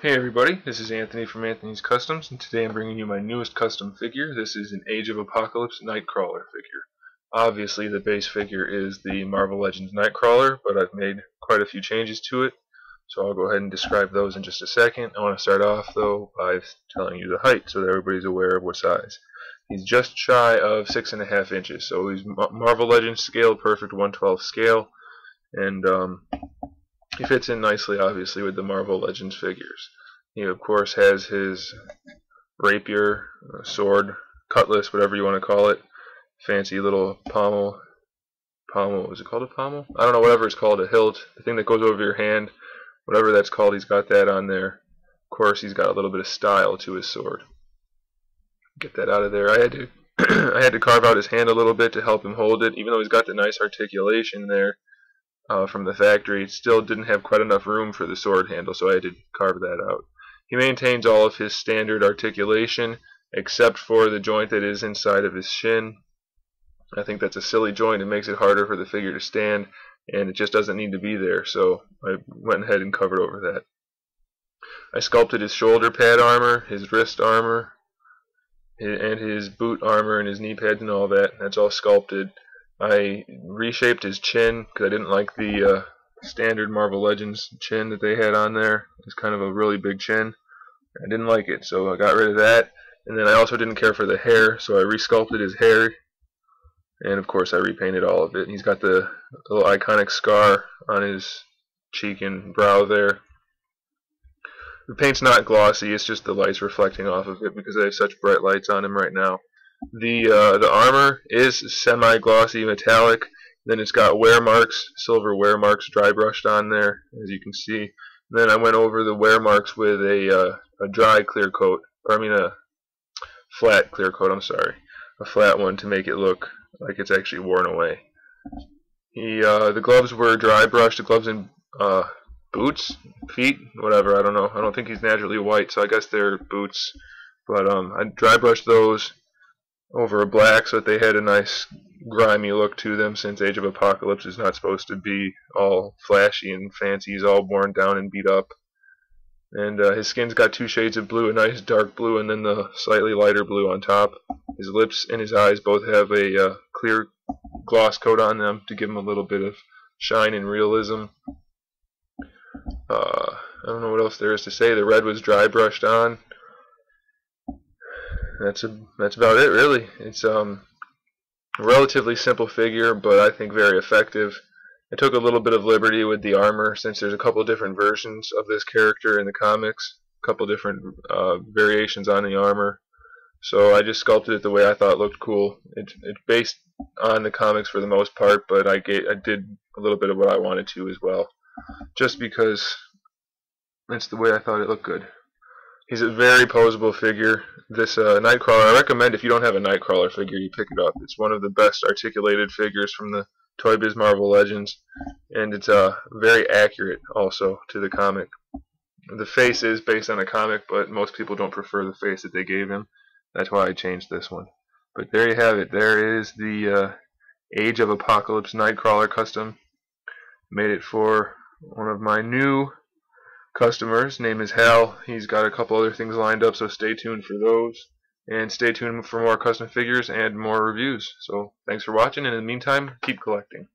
Hey everybody, this is Anthony from Anthony's Customs, and today I'm bringing you my newest custom figure. This is an Age of Apocalypse Nightcrawler figure. Obviously the base figure is the Marvel Legends Nightcrawler, but I've made quite a few changes to it, so I'll go ahead and describe those in just a second. I want to start off though by telling you the height so that everybody's aware of what size. He's just shy of 6.5 inches, so he's Marvel Legends scale, perfect 1/12 scale, and he fits in nicely, obviously, with the Marvel Legends figures. He, of course, has his rapier, sword, cutlass, whatever you want to call it. Fancy little pommel, is it called a pommel? I don't know, whatever it's called, a hilt, the thing that goes over your hand, whatever that's called, he's got that on there. Of course, he's got a little bit of style to his sword. Get that out of there. I had to I had to carve out his hand a little bit to help him hold it, even though he's got the nice articulation there. From the factory, it still didn't have quite enough room for the sword handle, so I had to carve that out. He maintains all of his standard articulation, except for the joint that is inside of his shin. I think that's a silly joint. It makes it harder for the figure to stand, and it just doesn't need to be there, so I went ahead and covered over that. I sculpted his shoulder pad armor, his wrist armor, and his boot armor, and his knee pads and all that. That's all sculpted. I reshaped his chin because I didn't like the standard Marvel Legends chin that they had on there. It's kind of a really big chin. I didn't like it, so I got rid of that. And then I also didn't care for the hair, so I resculpted his hair. And of course I repainted all of it. And he's got the little iconic scar on his cheek and brow there. The paint's not glossy, it's just the lights reflecting off of it because I have such bright lights on him right now. The armor is semi-glossy metallic. Then it's got wear marks, silver wear marks dry brushed on there, as you can see. And then I went over the wear marks with a dry clear coat, or I mean a flat clear coat, I'm sorry. A flat one to make it look like it's actually worn away. The gloves were dry brushed, the gloves and boots, feet, whatever, I don't know. I don't think he's naturally white, so I guess they're boots. But I dry brushed those over a black so that they had a nice grimy look to them, since Age of Apocalypse is not supposed to be all flashy and fancy. He's all worn down and beat up. And his skin's got two shades of blue, a nice dark blue and then the slightly lighter blue on top. His lips and his eyes both have a clear gloss coat on them to give him a little bit of shine and realism. I don't know what else there is to say. The red was dry brushed on. That's about it, really. It's a relatively simple figure, but I think very effective. I took a little bit of liberty with the armor, since there's a couple of different versions of this character in the comics, a couple different variations on the armor. So I just sculpted it the way I thought looked cool. It's based on the comics for the most part, but I did a little bit of what I wanted to as well, just because that's the way I thought it looked good. He's a very posable figure. This Nightcrawler, I recommend if you don't have a Nightcrawler figure, you pick it up. It's one of the best articulated figures from the Toy Biz Marvel Legends, and it's very accurate also to the comic. The face is based on a comic, but most people don't prefer the face that they gave him. That's why I changed this one. But there you have it. There is the Age of Apocalypse Nightcrawler custom. Made it for one of my new customers. Name is Hal. He's got a couple other things lined up, so stay tuned for those. And stay tuned for more custom figures and more reviews. So thanks for watching, and in the meantime, keep collecting.